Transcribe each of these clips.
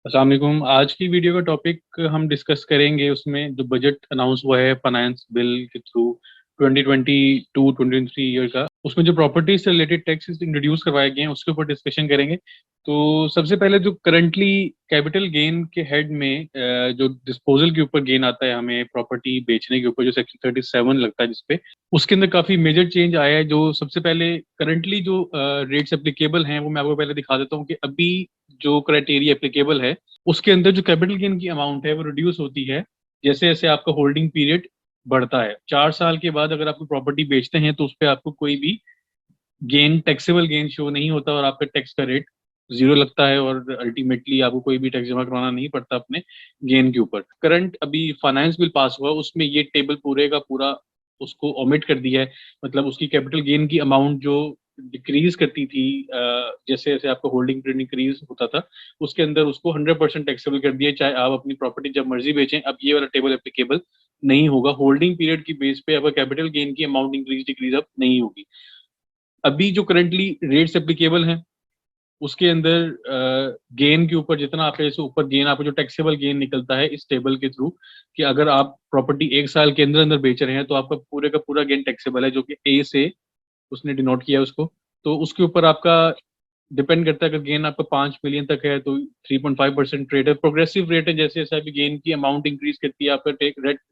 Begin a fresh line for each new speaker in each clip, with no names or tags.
अस्सलाम वालेकुम। आज की वीडियो का टॉपिक हम डिस्कस करेंगे, उसमें जो बजट अनाउंस हुआ है फाइनेंस बिल के थ्रू 2022-2023 ईयर का, उसमें जो प्रॉपर्टी से रिलेटेड टैक्सेस इंट्रोड्यूस करवाए गए हैं उसके ऊपर डिस्कशन करेंगे। तो सबसे पहले जो करंटली कैपिटल गेन के हेड में जो डिस्पोजल के ऊपर गेन आता है हमें प्रॉपर्टी बेचने के ऊपर, जो सेक्शन 37 लगता है जिसपे, उसके अंदर काफी मेजर चेंज आया है। जो सबसे पहले करंटली जो रेट्स एप्लीकेबल हैं वो मैं आपको पहले दिखा देता हूँ कि अभी जो क्राइटेरिया एप्लीकेबल है उसके अंदर जो कैपिटल गेन की अमाउंट है वो रिड्यूस होती है जैसे जैसे आपका होल्डिंग पीरियड बढ़ता है। 4 साल के बाद अगर आपको प्रॉपर्टी बेचते हैं तो उस पर आपको कोई भी गेन, टैक्सेबल गेन शो नहीं होता और आपका टैक्स का रेट जीरो लगता है और अल्टीमेटली आपको कोई भी टैक्स जमा करवाना नहीं पड़ता अपने गेन के ऊपर। करंट अभी फाइनेंस बिल पास हुआ, उसमें ये टेबल पूरे का पूरा उसको ओमिट कर दिया है। मतलब उसकी कैपिटल गेन की अमाउंट जो डिक्रीज करती थी जैसे जैसे आपका होल्डिंग पीरियड इंक्रीज होता था, उसके अंदर उसको 100% टैक्सेबल कर दिया, चाहे आप अपनी प्रॉपर्टी जब मर्जी बेचें। अब ये वाला टेबल एप्लीकेबल नहीं होगा, होल्डिंग पीरियड की बेस पे आपका कैपिटल गेन की अमाउंट इंक्रीज डिक्रीज अब नहीं होगी। अभी जो करंटली रेट्स एप्लीकेबल हैं उसके अंदर गेन के ऊपर जितना आपके जैसे ऊपर गेन, आपको जो टैक्सेबल गेन निकलता है इस टेबल के थ्रू, कि अगर आप प्रॉपर्टी 1 साल के अंदर अंदर बेच रहे हैं तो आपका पूरे का पूरा गेन टैक्सेबल है, जो कि ए से उसने डिनोट किया है उसको। तो उसके ऊपर आपका डिपेंड करता है। अगर गेन आपका 5 मिलियन तक है तो 3.5% रेट है, प्रोग्रेसिव रेट है। जैसे जैसे आपकी गेन की अमाउंट इंक्रीज करती है आपका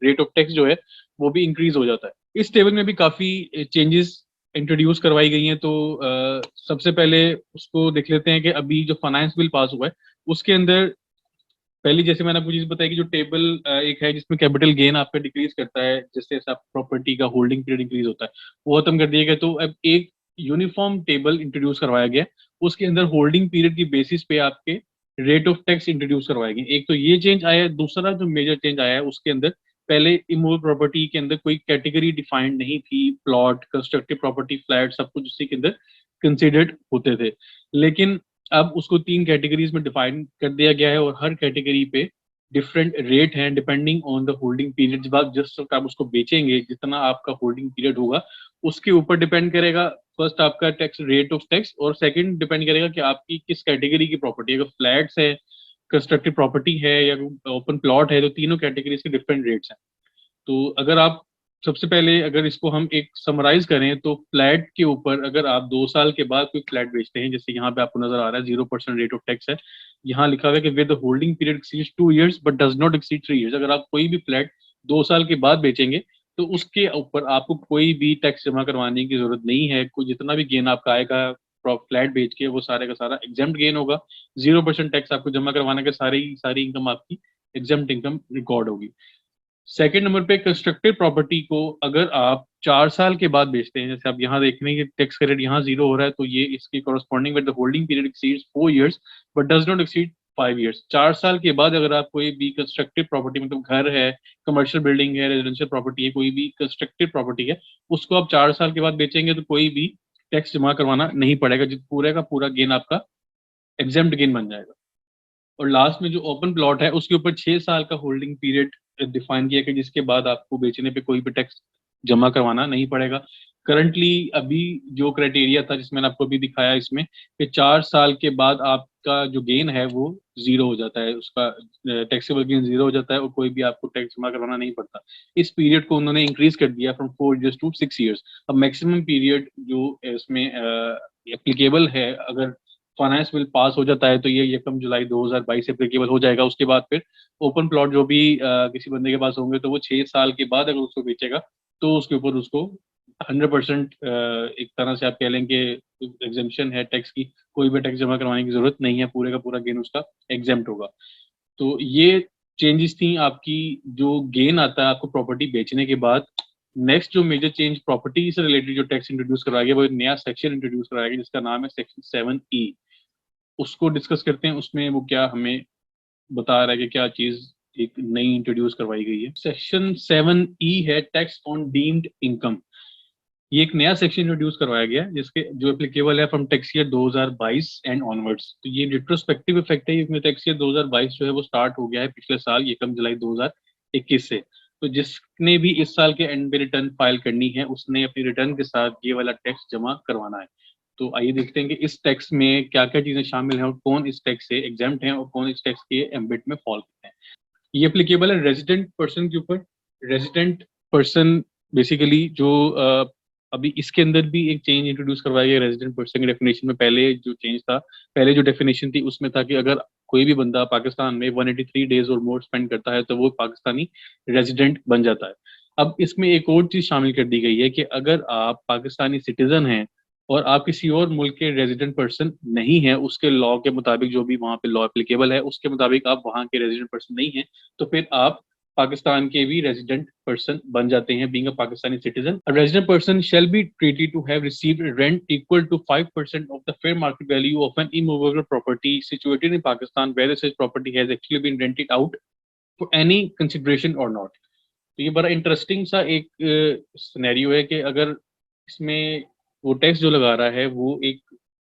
रेट ऑफ टैक्स जो है वो भी इंक्रीज हो जाता है। इस टेबल में भी काफी चेंजेस इंट्रोड्यूस करवाई गई हैं। तो सबसे पहले उसको देख लेते हैं कि अभी जो फाइनेंस बिल पास हुआ है उसके अंदर पहली, जैसे मैंने आपको चीज बताई कि जो टेबल एक है जिसमें कैपिटल गेन आपका डिक्रीज करता है जैसे जैसे आप प्रॉपर्टी का होल्डिंग पीरियड इंक्रीज होता है, वो खत्म कर दिया गया। तो अब एक यूनिफॉर्म टेबल इंट्रोड्यूस करवाया गया, उसके अंदर होल्डिंग पीरियड की बेसिस पे आपके रेट ऑफ टैक्स इंट्रोड्यूस करवाए गए। एक तो ये चेंज आया है। दूसरा जो मेजर चेंज आया है उसके अंदर, पहले इमूवेबल प्रॉपर्टी के अंदर कोई कैटेगरी डिफाइंड नहीं थी, प्लॉट, कंस्ट्रक्टिव प्रॉपर्टी, फ्लैट, सब कुछ उसी के अंदर कंसिडर्ड होते थे। लेकिन अब उसको 3 कैटेगरीज में डिफाइन कर दिया गया है और हर कैटेगरी पे डिफरेंट रेट हैं depending on the holding period. जब आप जिस वक्त आप उसको बेचेंगे, जितना आपका होल्डिंग पीरियड होगा उसके ऊपर डिपेंड करेगा फर्स्ट आपका टैक्स, रेट ऑफ टैक्स, और सेकंड डिपेंड करेगा कि आपकी किस कैटेगरी की प्रॉपर्टी है। अगर फ्लैट्स है, कंस्ट्रक्टिव प्रॉपर्टी है या ओपन प्लॉट है, तो तीनों कैटेगरीज के डिफरेंट रेट्स हैं। तो अगर आप सबसे पहले अगर इसको हम एक समराइज करें तो फ्लैट के ऊपर अगर आप 2 साल के बाद कोई फ्लैट बेचते हैं, जैसे यहाँ पे आपको नजर आ रहा है 0% रेट ऑफ टैक्स है, यहाँ लिखा हुआ है कि with holding period exceeds 2 years but does not exceed 3 years। अगर आप कोई भी फ्लैट 2 साल के बाद बेचेंगे तो उसके ऊपर आपको कोई भी टैक्स जमा करवाने की जरूरत नहीं है। कोई जितना भी गेन आपका आएगा फ्लैट बेच के वो सारे का सारा एग्जेम्प्ट गेन होगा। 0% टैक्स आपको जमा करवाने के सारी सारी इनकम आपकी एग्जेम्प्ट इनकम रिकॉर्ड होगी। सेकंड नंबर पे कंस्ट्रक्टेड प्रॉपर्टी को अगर आप 4 साल के बाद बेचते हैं, जैसे आप यहाँ देख रहे हैं कि टैक्स का रेट यहाँ जीरो हो रहा है, तो ये इसके corresponding with the holding period exceeds 4 years but does not exceed 5 years। 4 साल के बाद अगर आप कोई भी कंस्ट्रक्टेड प्रॉपर्टी, मतलब घर है, कमर्शियल बिल्डिंग है, रेजिडेंशियल प्रॉपर्टी है, कोई भी कंस्ट्रक्टेड प्रॉपर्टी है, उसको आप 4 साल के बाद बेचेंगे तो कोई भी टैक्स जमा करवाना नहीं पड़ेगा, जो पूरे का पूरा गेन आपका एग्जेम्प्ट गेन बन जाएगा। और लास्ट में जो ओपन प्लॉट है उसके ऊपर 6 साल का होल्डिंग पीरियड डिफाइन किया कि जिसके बाद आपको बेचने पे कोई भी टैक्स जमा करवाना नहीं पड़ेगा। करंटली अभी जो क्राइटेरिया था जिसमें मैंने आपको अभी दिखाया इसमें, कि 4 साल के बाद आपका जो गेन है वो जीरो हो जाता है, उसका टैक्सेबल गेन जीरो हो जाता है और कोई भी आपको टैक्स जमा करवाना नहीं पड़ता। इस पीरियड को उन्होंने इंक्रीज कर दिया फ्रॉम 4 years to 6 years। अब मैक्सिमम पीरियड जो इसमें एप्लीकेबल है, अगर फाइनेंस बिल पास हो जाता है तो ये 1 जुलाई 2022 से एप्लीकेबल हो जाएगा। उसके बाद फिर ओपन प्लॉट जो भी किसी बंदे के पास होंगे तो वो 6 साल के बाद अगर उसको बेचेगा तो उसके ऊपर उसको 100% एक तरह से आप कह लेंगे एग्जेम्पशन है टैक्स की, कोई भी टैक्स जमा करवाने की जरूरत नहीं है, पूरे का पूरा गेन उसका एग्जेम्प्ट होगा। तो ये चेंजेस थी आपकी, जो गेन आता है आपको प्रॉपर्टी बेचने के बाद। नेक्स्ट जो मेजर चेंज प्रॉपर्टी से रिलेटेड जो टैक्स इंट्रोड्यूस कराया गया वो एक नया सेक्शन इंट्रोड्यूस कराया गया जिसका नाम है सेक्शन 7E। उसको डिस्कस करते हैं, उसमें वो क्या हमें बता रहा है कि क्या चीज एक नई इंट्रोड्यूस करवाई गई है। सेक्शन 7E है टैक्स ऑन डीम्ड इनकम। ये एक नया सेक्शन इंट्रोड्यूस करवाया गया है जिसके जो एप्लीकेबल है from tax year 2022 and onwards. तो ये रिट्रोस्पेक्टिव इफेक्ट है, इसमें टैक्स ईयर 2022 जो है वो स्टार्ट हो गया है पिछले साल 1 जुलाई 2021 से। तो जिसने भी इस साल के एंड में रिटर्न फाइल करनी है उसने अपनी रिटर्न के साथ ये वाला टैक्स जमा करवाना है। तो आइए देखते हैं कि इस टैक्स में क्या क्या चीजें शामिल हैं और कौन इस टैक्स से एग्जेम्प्ट हैं और कौन इस टैक्स के एम्बिट में फॉल करते हैं। ये एप्लीकेबल है रेजिडेंट पर्सन के ऊपर। रेजिडेंट पर्सन बेसिकली जो अभी इसके अंदर भी एक चेंज इंट्रोड्यूस करवाया गया रेजिडेंट पर्सन की डेफिनेशन में। पहले जो चेंज था, पहले जो डेफिनेशन थी उसमें था कि अगर कोई भी बंदा पाकिस्तान में 183 डेज और मोर स्पेंड करता है तो वो पाकिस्तानी रेजिडेंट बन जाता है। अब इसमें एक और चीज शामिल कर दी गई है कि अगर आप पाकिस्तानी सिटीजन हैं और आप किसी और मुल्क के रेजिडेंट पर्सन नहीं है, उसके लॉ के मुताबिक जो भी वहां पे लॉ एप्लीकेबल है उसके मुताबिक आप वहां के रेजिडेंट पर्सन नहीं है, तो फिर आप पाकिस्तान के भी रेजिडेंट पर्सन बन जाते हैं, being a Pakistani citizen. A resident person shall be treated to have received rent equal to 5% of the fair market value of an immovable property situated in Pakistan whether such property has actually been rented out for any consideration or not। तो ये बड़ा interesting सा एक scenario है कि अगर इसमें वो टैक्स जो लगा रहा है वो एक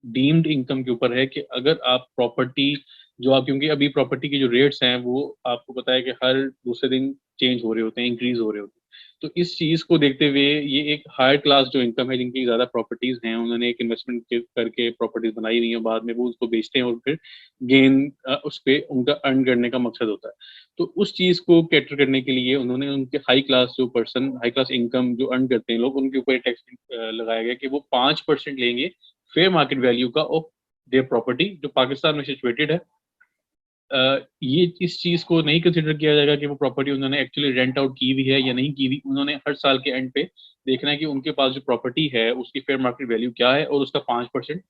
डीम्ड इनकम के ऊपर है कि अगर आप प्रॉपर्टी जो आप, क्योंकि अभी प्रॉपर्टी के जो रेट्स हैं वो आपको पता है कि हर दूसरे दिन चेंज हो रहे होते हैं, इंक्रीज हो रहे होते हैं। तो इस चीज को देखते हुए ये एक हायर क्लास जो इनकम है, जिनकी ज्यादा प्रॉपर्टीज हैं, उन्होंने एक इन्वेस्टमेंट करके प्रॉपर्टीज बनाई हुई है, बाद में वो उसको बेचते हैं और फिर गेन उस पर उनका अर्न करने का मकसद होता है। तो उस चीज को कैटर करने के लिए उन्होंने उनके हाई क्लास जो पर्सन, हाई क्लास इनकम जो अर्न करते हैं लोग, उनके ऊपर टैक्स लगाया गया कि वो 5% लेंगे फेयर मार्केट वैल्यू का ऑफ देयर प्रॉपर्टी जो पाकिस्तान में सिचुएटेड है। ये इस चीज को नहीं कंसिडर किया जाएगा कि वो प्रॉपर्टी उन्होंने एक्चुअली रेंट आउट की हुई है या नहीं की हुई। उन्होंने हर साल के एंड पे देखना है कि उनके पास जो प्रॉपर्टी है उसकी फेयर मार्केट वैल्यू क्या है और उसका 5%,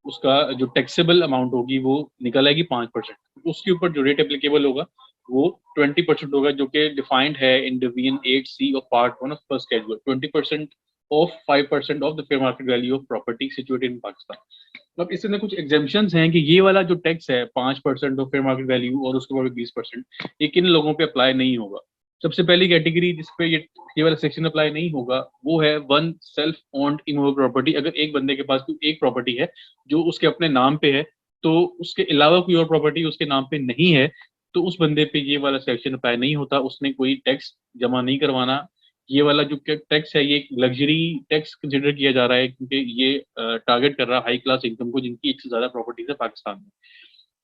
उसका जो टैक्सेबल अमाउंट होगी वो निकल आएगी 5%। उसके ऊपर जो रेट एप्लीकेबल होगा वो 20% होगा, जो कि डिफाइंड है in division 8C of part 1 of first schedule. 20% of 5% of the fair market value of property situated in Pakistan. अब इसके अंदर कुछ एग्जेम्पशंस हैं कि ये वाला जो टैक्स है 5% ऑफ फेयर मार्केट वैल्यू और उसके बाद 20%, ये किन लोगों पे अप्लाई नहीं होगा। सबसे पहली कैटेगरी जिसपे ये वाला सेक्शन अप्लाई नहीं होगा वो है one self owned immovable property. अगर एक बंदे के पास कोई एक प्रॉपर्टी है जो उसके अपने नाम पे है, तो उसके अलावा कोई और प्रॉपर्टी उसके नाम पे नहीं है, तो उस बंदे पे ये वाला सेक्शन अप्लाई नहीं होता, उसने कोई टैक्स जमा नहीं करवाना। ये वाला जो टैक्स है ये एक लग्जरी टैक्स कंसिडर किया जा रहा है, क्योंकि ये टारगेट कर रहा है हाई क्लास इनकम को जिनकी एक से ज्यादा प्रॉपर्टीज है पाकिस्तान में।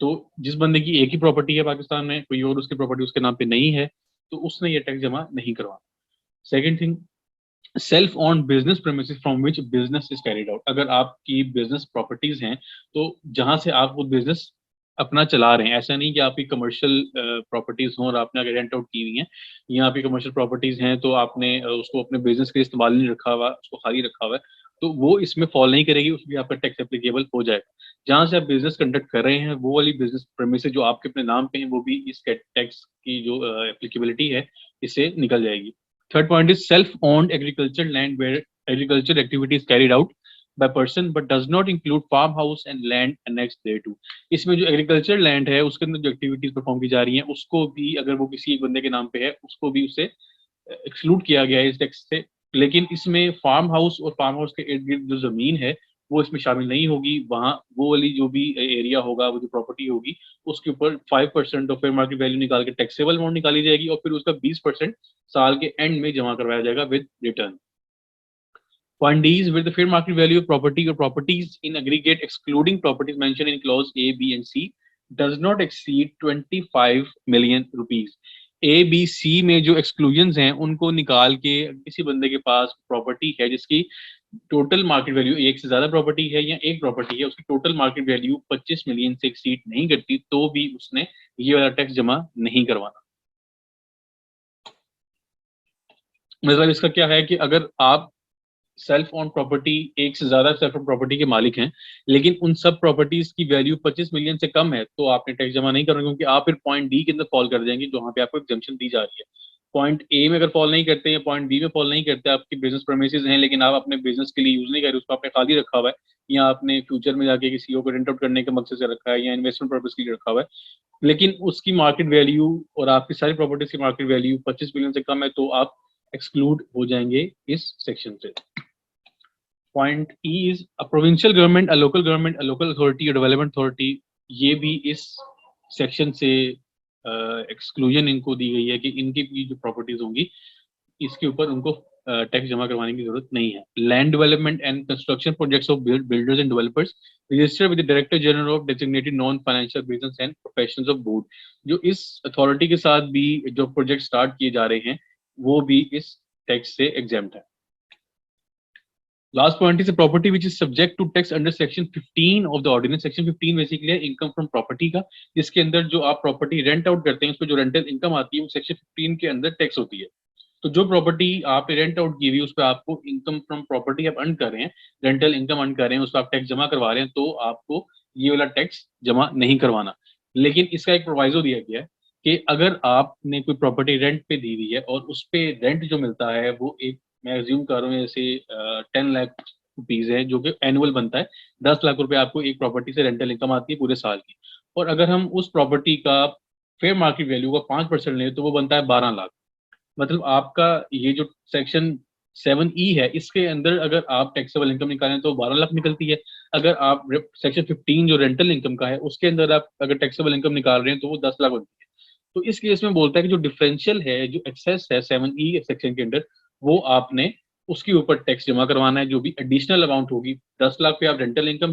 तो जिस बंदे की एक ही प्रॉपर्टी है पाकिस्तान में, कोई और उसकी प्रॉपर्टी उसके नाम पे नहीं है, तो उसने ये टैक्स जमा नहीं करवाना। Second thing, self on business premises from which business is carried out. अगर आपकी बिजनेस प्रॉपर्टीज हैं तो जहां से आप वो बिजनेस अपना चला रहे हैं, ऐसा नहीं कि आपकी कमर्शियल प्रॉपर्टीज हों और आपने अगर रेंट आउट की हुई हैं, या आपकी कमर्शियल प्रॉपर्टीज हैं तो आपने उसको अपने बिजनेस के लिए इस्तेमाल नहीं रखा हुआ, उसको खाली रखा हुआ है, तो वो इसमें फॉल नहीं करेगी, उसमें आपका टैक्स एप्लीकेबल हो जाएगा। जहां से आप बिजनेस कंडक्ट कर रहे हैं वो वाली बिजनेस प्रेमिसेस जो आपके अपने नाम पे हैं वो भी इस टैक्स की जो एप्लीकेबिलिटी है इससे निकल जाएगी। Third point is self-owned agricultural land where agriculture activity is carried out by person but does not include farmhouse and land annexed thereto। इसमें जो एग्रीकल्चर लैंड है उसके अंदर जो एक्टिविटीज परफॉर्म की जा रही हैं उसको भी, अगर वो किसी एक बंदे के नाम पे है, उसको भी उसे एक्सक्लूड किया गया है इस टैक्स से। लेकिन इसमें फार्म हाउस और फार्म हाउस के इर्द गिर्द जो जमीन है वो इसमें शामिल नहीं होगी। वहाँ वो वाली जो भी एरिया होगा, वो जो प्रॉपर्टी होगी, उसके ऊपर 5% ऑफ फेयर मार्केट वैल्यू निकाल के टैक्सेबल अमाउंट निकाली जाएगी और फिर उसका 20% साल के एंड में जमा करवाया जाएगा with return. Point D is where the fair market value of property or properties in aggregate, excluding properties mentioned in clause A, B, and C, does not exceed 25 million rupees। A B C में जो exclusion हैं उनको निकाल के किसी बंदे के पास property है जिसकी टोटल मार्केट वैल्यू, एक से ज्यादा प्रॉपर्टी है या एक प्रॉपर्टी है, उसकी टोटल मार्केट वैल्यू 25 मिलियन से एक्सीड नहीं करती, तो भी उसने ये वाला टैक्स जमा नहीं करवाना। मतलब इसका क्या है कि अगर आप सेल्फ ऑन प्रॉपर्टी, एक से ज्यादा सेल्फ ऑन प्रॉपर्टी के मालिक हैं, लेकिन उन सब प्रॉपर्टीज की वैल्यू 25 मिलियन से कम है, तो आपने टैक्स जमा नहीं करना, क्योंकि आप फिर पॉइंट डी के अंदर फॉल कर जाएंगे जहां पे आपको एग्जेम्पशन दी जा रही है। पॉइंट ए में अगर फॉल नहीं करते या पॉइंट बी में फॉल नहीं करते, आपकी बिजनेस प्रेमिसेस हैं लेकिन आप अपने बिजनेस के लिए यूज नहीं कर रहे, उसको आपने खाली रखा हुआ है, या आपने फ्यूचर में जाके किसी को रेंट आउट करने के मकसद से रखा है या इन्वेस्टमेंट पर्पज के लिए रखा हुआ है, लेकिन उसकी मार्केट वैल्यू और आपकी सारी प्रॉपर्टीज की मार्केट वैल्यू 25 मिलियन से कम है, तो आप एक्सक्लूड हो जाएंगे इस सेक्शन से। Point E is a provincial government, a local government, a local authority, a development authority. ये भी इस सेक्शन से एक्सक्लूजन इनको दी गई है कि इनकी भी जो प्रॉपर्टीज होंगी इसके ऊपर उनको टैक्स जमा करवाने की जरूरत नहीं है। Land development and construction projects of builders and developers registered with the director general of designated non financial business and professions of board. जो इस अथॉरिटी के साथ भी जो प्रोजेक्ट स्टार्ट किए जा रहे हैं वो भी इस टैक्स से एग्जेम्प्ट है। Last point is a property which is subject to tax under section 15 of the ordinance। section 15 basically है इनकम फ्रॉम प्रॉपर्टी का, जिसके अंदर जो आप प्रॉपर्टी रेंट आउट करते हैं उस पर जो रेंटल इनकम आती है वो सेक्शन 15 के अंदर टैक्स होती है। तो जो प्रॉपर्टी आप रेंट आउट की हुई उस पर आपको इनकम फ्रॉम प्रॉपर्टी आप अर्न कर रहे हैं, रेंटल इनकम अर्न कर रहे हैं, उस पर आप टैक्स जमा करवा रहे हैं, तो आपको ये वाला टैक्स जमा नहीं करवाना। लेकिन इसका एक प्रोवाइजो दिया गया है कि अगर आपने कोई प्रॉपर्टी रेंट पे दी हुई है और उस पे रेंट जो मिलता है वो एक, मैं एज्यूम कर रहा हूँ जैसे 10 लाख रुपीज है जो कि एनुअल बनता है, 10 लाख रुपए आपको एक प्रॉपर्टी से रेंटल इनकम आती है पूरे साल की। और अगर हम उस प्रॉपर्टी का फेयर मार्केट वैल्यू का 5% लें तो वो बनता है 12 लाख। मतलब आपका ये जो सेक्शन 7E है इसके अंदर अगर आप टैक्सेबल इनकम निकालें तो 12 लाख निकलती है। अगर आप सेक्शन 15 जो रेंटल इनकम का है उसके अंदर आप अगर टैक्सेबल इनकम निकाल रहे हैं तो वो 10 लाख बनती है। तो इस केस में बोलता है कि जो डिफरेंशियल है, जो एक्सेस है 7E सेक्शन के अंदर, वो आपने उसके ऊपर टैक्स जमा करवाना है। जो भी एडिशनल अमाउंट होगी, 10 लाख पे आप रेंटल इनकम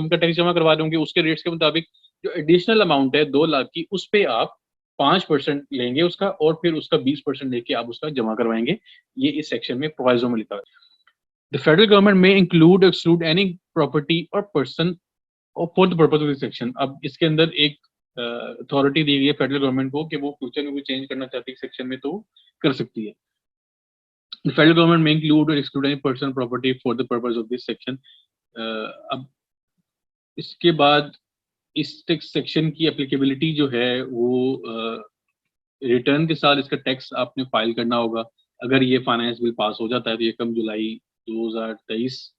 का टैक्स जमा करवा दोगे उसके रेट्स के मुताबिक। जो एडिशनल अमाउंट है 2 लाख की, उस पे आप 5% लेंगे उसका, और फिर उसका 20% लेके आप उसका जमा करवाएंगे। ये इस सेक्शन में प्रोवाइजो में लिखा है। द फेडरल गवर्नमेंट में इंक्लूड एक्सक्लूड एनी प्रॉपर्टी और person for the purpose of this section. अब इसके अंदर एक अथॉरिटी दी गई है फेडरल गवर्नमेंट को कि वो फ्यूचर में भी चेंज करना चाहती है सेक्शन में तो कर सकती है। The federal government may include or exclude any personal property for the purpose of this section। अब इसके बाद इस टैक्स सेक्शन की एप्लीकेबिलिटी जो है वो रिटर्न के साथ इसका टैक्स आपने फाइल करना होगा। अगर ये फाइनेंस बिल पास हो जाता है तो 1 जुलाई 2021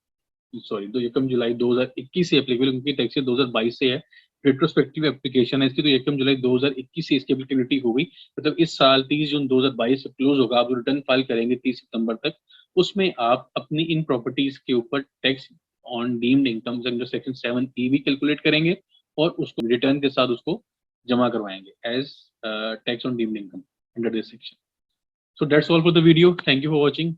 से एप्लीकेबल, क्योंकि टैक्स 2022 से है, रेट्रोस्पेक्टिव एप्लीकेशन है इसकी, तो 1 जुलाई 2021 से इसकी एप्लीकेबिलिटी हो गई। मतलब इस साल 30 जून 2022 से क्लोज होगा, आप रिटर्न फाइल करेंगे 30 सितंबर तक, उसमें आप अपनी इन प्रॉपर्टीज के ऊपर tax on deemed income under section 7E भी कैलकुलेट करेंगे और उसको रिटर्न के साथ उसको जमा करवाएंगे as tax on deemed income under this section। So that's all for the video. Thank you for watching.